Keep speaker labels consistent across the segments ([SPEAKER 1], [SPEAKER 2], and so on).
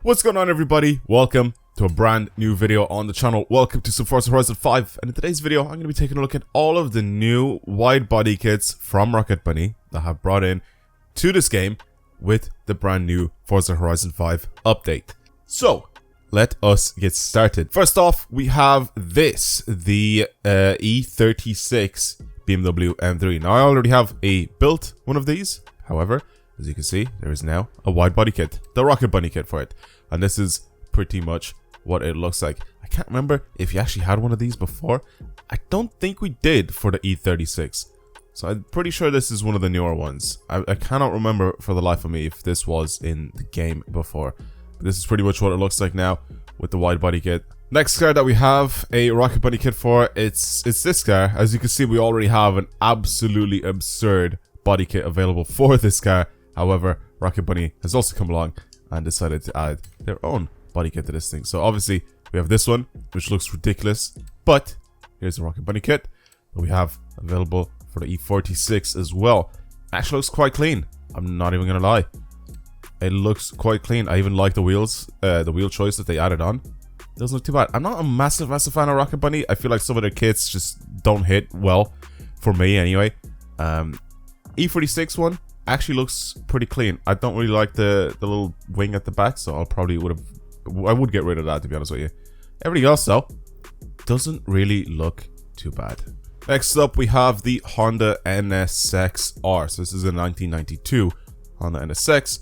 [SPEAKER 1] What's going on, everybody? Welcome to a brand new video on the channel. Welcome to some Forza Horizon 5, and in today's video I'm going to be taking a look at all of the new wide body kits from Rocket Bunny that have brought in to this game with the brand new Forza Horizon 5 update. So let us get started. First off, we have this, the E36 BMW M3. Now I already have a built one of these. However, as you can see, there is now a wide body kit, the Rocket Bunny kit for it. And this is pretty much what it looks like. I can't remember if you actually had one of these before. I don't think we did for the E36. So I'm pretty sure this is one of the newer ones. I cannot remember for the life of me if this was in the game before. But this is pretty much what it looks like now with the wide body kit. Next car that we have a Rocket Bunny kit for, it's this car. As you can see, we already have an absolutely absurd body kit available for this car. However, Rocket Bunny has also come along and decided to add their own body kit to this thing. So obviously, we have this one, which looks ridiculous. But here's the Rocket Bunny kit that we have available for the E46 as well. Actually looks quite clean. I'm not even going to lie. It looks quite clean. I even like the wheels, the wheel choice that they added on. Doesn't look too bad. I'm not a massive fan of Rocket Bunny. I feel like some of their kits just don't hit well for me anyway. E46 one actually looks pretty clean. I don't really like the little wing at the back, so I would get rid of that, to be honest with you. Everything else though doesn't really look too bad. Next up, we have the Honda NSX-R. So this is a 1992 Honda NSX.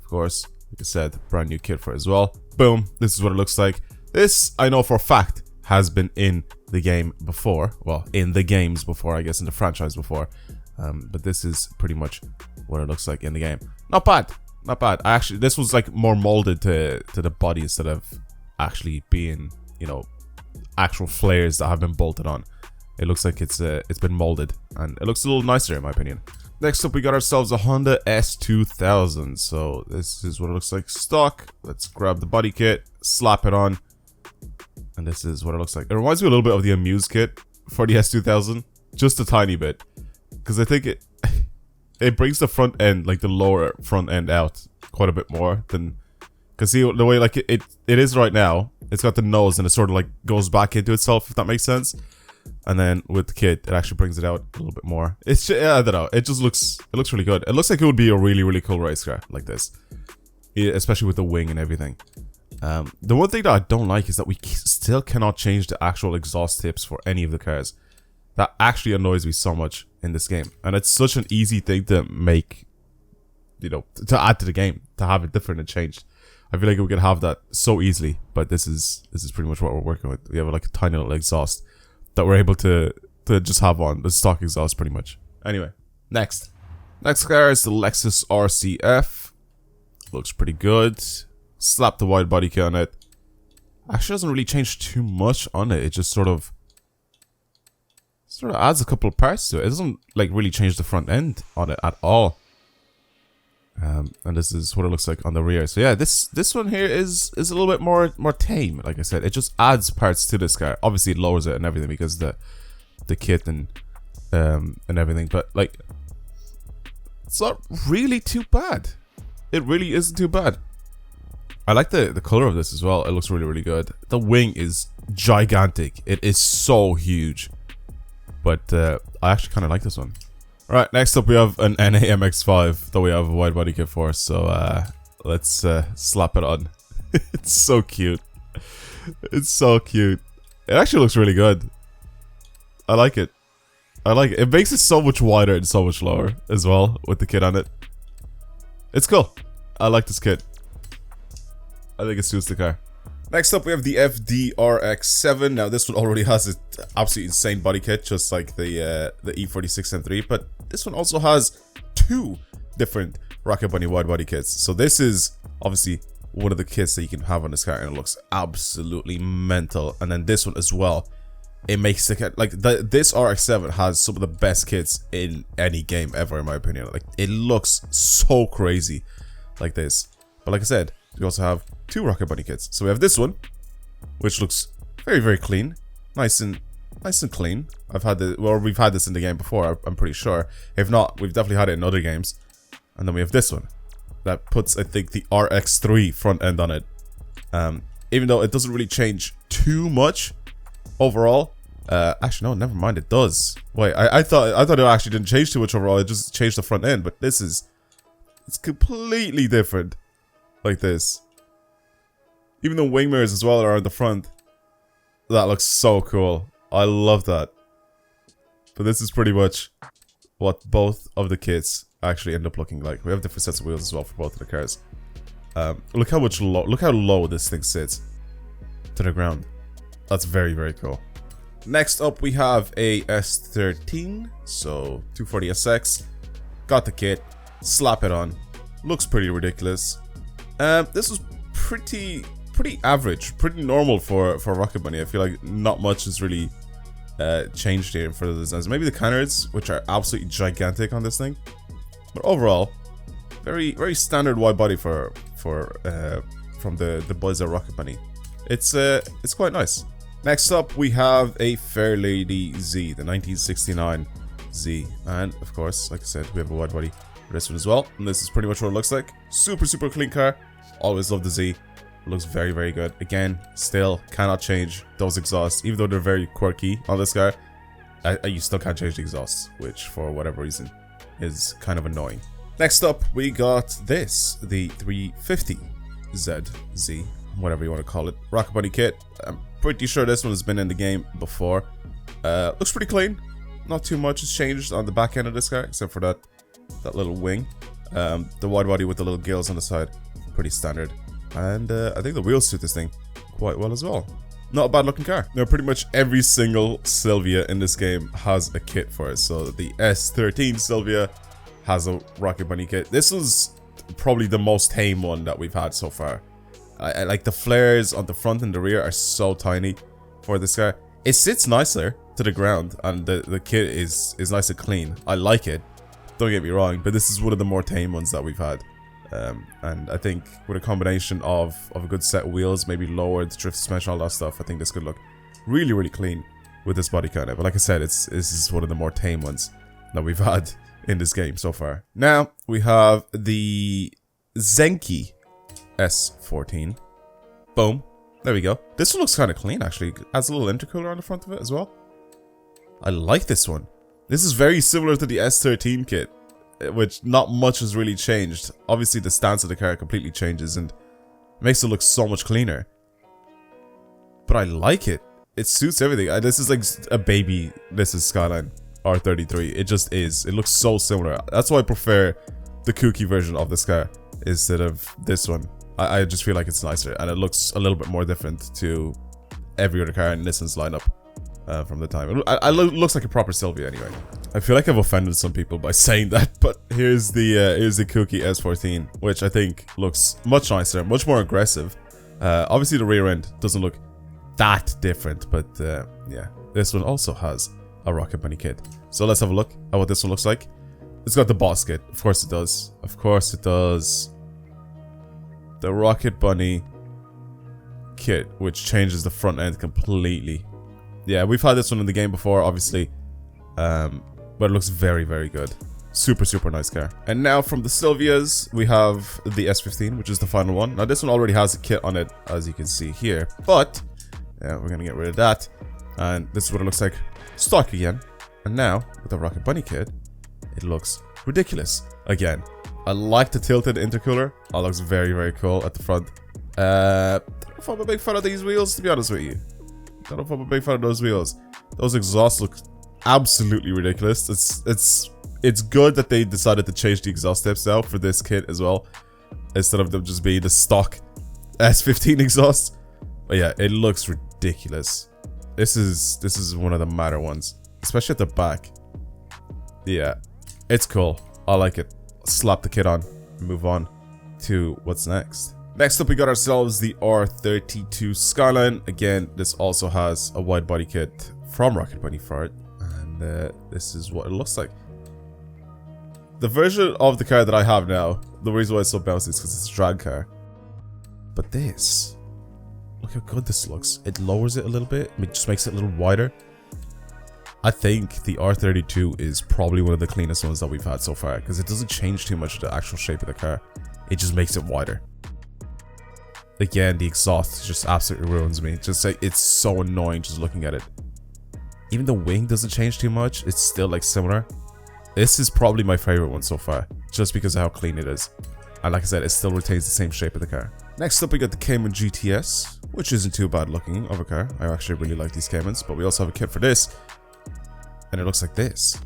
[SPEAKER 1] Of course, like I said, brand new kit for it as well. Boom, this is what it looks like. This, I know for a fact, has been in the game before. Well, in the games before, I guess, in the franchise before. But this is pretty much what it looks like in the game. Not bad, not bad. This was like more molded to the body instead of actually being, you know, actual flares that have been bolted on. It looks like it's been molded, and it looks a little nicer in my opinion. Next up, we got ourselves a Honda S2000. So this is what it looks like stock. Let's grab the body kit, slap it on, and this is what it looks like. It reminds me a little bit of the Amuse kit for the S2000, just a tiny bit, because I think it brings the front end, like the lower front end, out quite a bit more than, because see the way like it is right now. It's got the nose and it sort of like goes back into itself, if that makes sense. And then with the kit, it actually brings it out a little bit more. It's just, I don't know. It looks really good. It looks like it would be a really cool race car like this, especially with the wing and everything. The one thing that I don't like is that we still cannot change the actual exhaust tips for any of the cars. That actually annoys me so much in this game, and it's such an easy thing to make, you know, to add to the game, to have it different and changed. I feel like we could have that so easily, but this is pretty much what we're working with. We have like a tiny little exhaust that we're able to just have on, the stock exhaust pretty much. Anyway, next car is the Lexus RCF. Looks pretty good. Slap the wide body kit on it. Actually doesn't really change too much on it. It just sort of adds a couple of parts to it. It doesn't like really change the front end on it at all. And this is what it looks like on the rear. So yeah, this one here is a little bit more tame. Like I said, it just adds parts to this car. Obviously, it lowers it and everything because the kit and everything. But like, it's not really too bad. It really isn't too bad. I like the color of this as well. It looks really good. The wing is gigantic. It is so huge. But I actually kind of like this one. Alright, next up we have an NAMX5 that we have a wide body kit for. So let's slap it on. It's so cute. It's so cute. It actually looks really good. I like it. I like it. It makes it so much wider and so much lower as well with the kit on it. It's cool. I like this kit. I think it suits the car. Next up, we have the FDRX7. Now, this one already has an absolutely insane body kit, just like the E46 M3. But this one also has two different Rocket Bunny wide body kits. So this is obviously one of the kits that you can have on this car, and it looks absolutely mental. And then this one as well. It makes the kit, like this RX7 has some of the best kits in any game ever, in my opinion. Like, it looks so crazy like this. But like I said, we also have two Rocket Bunny kits. So we have this one, which looks very clean, nice and clean. We've had this in the game before, I'm pretty sure. If not, we've definitely had it in other games. And then we have this one that puts, I think, the RX3 front end on it. Even though it doesn't really change too much overall. Actually, no, never mind. It does. Wait, I thought it actually didn't change too much overall. It just changed the front end. But it's completely different. Like this. Even the wing mirrors as well are on the front. That looks so cool. I love that. But this is pretty much what both of the kits actually end up looking like. We have different sets of wheels as well for both of the cars. Look how low this thing sits to the ground. That's very, very cool. Next up, we have a S13, so 240SX. Got the kit, slap it on. Looks pretty ridiculous. This was pretty average, pretty normal for Rocket Bunny. I feel like not much has really changed here for the designs. Maybe the canards, which are absolutely gigantic on this thing, but overall, very standard wide body from the boys at Rocket Bunny. It's quite nice. Next up, we have a Fairlady Z, the 1969 Z, and of course, like I said, we have a wide body for this one as well. And this is pretty much what it looks like. Super clean car. Always love the Z. It looks very, very good. Again, still cannot change those exhausts, even though they're very quirky on this car. You still can't change the exhausts, which for whatever reason is kind of annoying. Next up, we got this, the 350ZZ, whatever you want to call it, Rocket Bunny kit. I'm pretty sure this one has been in the game before. Looks pretty clean. Not too much has changed on the back end of this car, except for that little wing. The wide body with the little gills on the side, pretty standard. And I think the wheels suit this thing quite well as well. Not a bad looking car. Now, pretty much every single Sylvia in this game has a kit for it. So the S13 Sylvia has a Rocket Bunny kit. This was probably the most tame one that we've had so far. I like the flares on the front and the rear are so tiny for this car. It sits nicer to the ground, and the kit is nice and clean. I like it, don't get me wrong, but this is one of the more tame ones that we've had. And I think with a combination of a good set of wheels, maybe lowered drift suspension, all that stuff, I think this could look really clean with this body kind of. But like I said, this is one of the more tame ones that we've had in this game so far. Now we have the Zenki S14. Boom. There we go. This one looks kind of clean actually. It has a little intercooler on the front of it as well. I like this one. This is very similar to the S13 kit, which not much has really changed. Obviously the stance of the car completely changes and makes it look so much cleaner. But I like it. It suits everything. This is like a baby. This is Skyline R33. It just is. It looks so similar. That's why I prefer the kooky version of this car instead of this one. I just feel like it's nicer and it looks a little bit more different to every other car in Nissan's lineup from the time. It looks like a proper Sylvia anyway. I feel like I've offended some people by saying that, but here's the kooky S14, which I think looks much nicer, much more aggressive. Obviously the rear end doesn't look that different, but yeah, this one also has a Rocket Bunny kit. So let's have a look at what this one looks like. It's got the boss kit. Of course it does. Of course it does. The Rocket Bunny kit, which changes the front end completely. Yeah, we've had this one in the game before, obviously. But it looks very good. Super nice car. And now from the Sylvias, we have the S15, which is the final one. Now this one already has a kit on it, as you can see here. But yeah, we're gonna get rid of that. And this is what it looks like stock again. And now, with the Rocket Bunny kit, it looks ridiculous again. I like the tilted intercooler. It looks very cool at the front. I don't know if I'm a big fan of these wheels, to be honest with you. I don't know if I'm a big fan of those wheels. Those exhausts look absolutely ridiculous. It's good that they decided to change the exhaust tips now for this kit as well, instead of them just being the stock S15 exhaust. But yeah, it looks ridiculous. This is one of the madder ones, especially at the back. Yeah, it's cool. I like it. Slap the kit on and move on to what's next. Next up, we got ourselves the R32 Skyline. Again, this also has a wide body kit from Rocket Bunny for it, and this is what it looks like. The version of the car that I have now, the reason why it's so bouncy is because it's a drag car. But this, look how good this looks. It lowers it a little bit. It just makes it a little wider. I think the R32 is probably one of the cleanest ones that we've had so far, because it doesn't change too much the actual shape of the car. It just makes it wider. again, the exhaust just absolutely ruins me. Just like, it's so annoying just looking at it. Even the wing doesn't change too much. It's still like similar. This is probably my favorite one so far, just because of how clean it is. And like I said, it still retains the same shape of the car. Next up, we got the Cayman GTS, which isn't too bad looking of a car. I actually really like these Caymans, but we also have a kit for this, and it looks like this.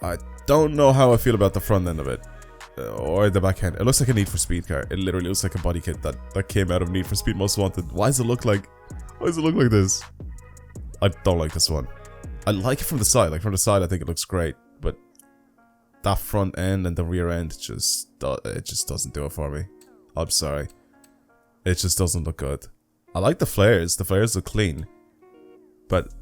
[SPEAKER 1] I don't know how I feel about the front end of it, or the back end. It looks like a Need for Speed car. It literally looks like a body kit that came out of Need for Speed Most Wanted. Why does it look like this? I don't like this one. I like it from the side. Like from the side, I think it looks great, but that front end and the rear end it just doesn't do it for me. I'm sorry. It just doesn't look good. I like the flares. The flares look clean, but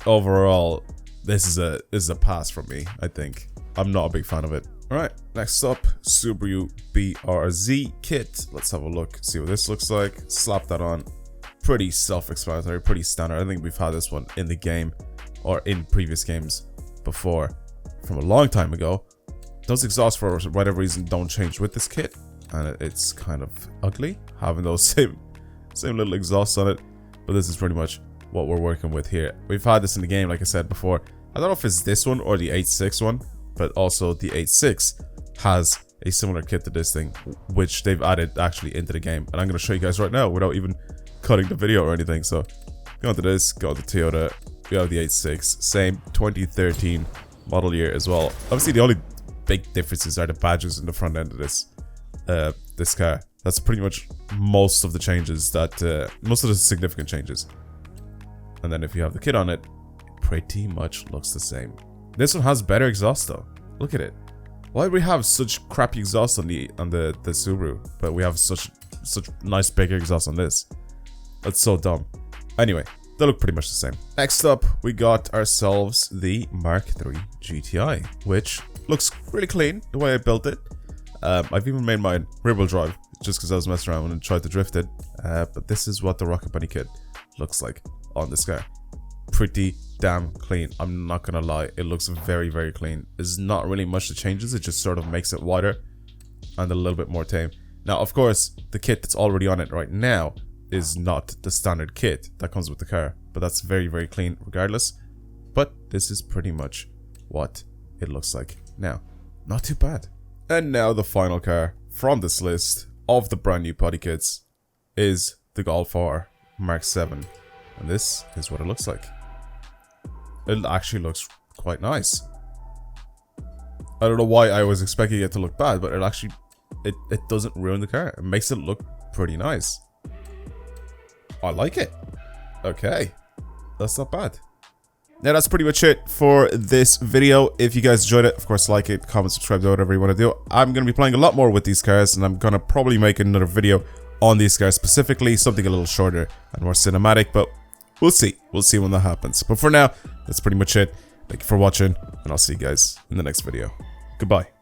[SPEAKER 1] overall, this is a pass from me. I think I'm not a big fan of it. All right, next up, Subaru BRZ kit. Let's have a look. See what this looks like. Slap that on. Pretty self-explanatory. Pretty standard. I think we've had this one in the game or in previous games before, from a long time ago. Those exhausts for whatever reason don't change with this kit, and it's kind of ugly having those same little exhausts on it. But this is pretty much what we're working with here. We've had this in the game, like I said before. I don't know if it's this one or the 8.6 one, but also the 8.6 has a similar kit to this thing, which they've added actually into the game. And I'm going to show you guys right now without even cutting the video or anything. So go into this, go to Toyota. We have the 8.6, same 2013 model year as well. Obviously, the only big differences are the badges in the front end of this car. That's pretty much most of the changes that most of the significant changes. And then if you have the kit on it, pretty much looks the same. This one has better exhaust though. Look at it. Why do we have such crappy exhaust on the Subaru, but we have such nice bigger exhaust on this? That's so dumb. Anyway, they look pretty much the same. Next up, we got ourselves the Mark III GTI, which looks really clean the way I built it. I've even made mine rear-wheel drive just because I was messing around and tried to drift it. But this is what the Rocket Bunny kit looks like on this car. Pretty damn clean. I'm not gonna lie, it looks very, very clean. There's not really much that changes. It just sort of makes it wider and a little bit more tame. Now, of course, the kit that's already on it right now is not the standard kit that comes with the car, but that's very, very clean regardless. But this is pretty much what it looks like now. Not too bad. And now the final car from this list of the brand new body kits is the Golf R Mark 7, and this is what it looks like. It actually looks quite nice. I don't know why I was expecting it to look bad, but it doesn't ruin the car. It makes it look pretty nice. I like it. Okay, that's not bad. Now that's pretty much it for this video. If you guys enjoyed it, of course, like it, comment, subscribe, do whatever you want to do. I'm going to be playing a lot more with these cars, and I'm going to probably make another video on these cars specifically, something a little shorter and more cinematic, but we'll see. We'll see when that happens. But for now, that's pretty much it. Thank you for watching, and I'll see you guys in the next video. Goodbye.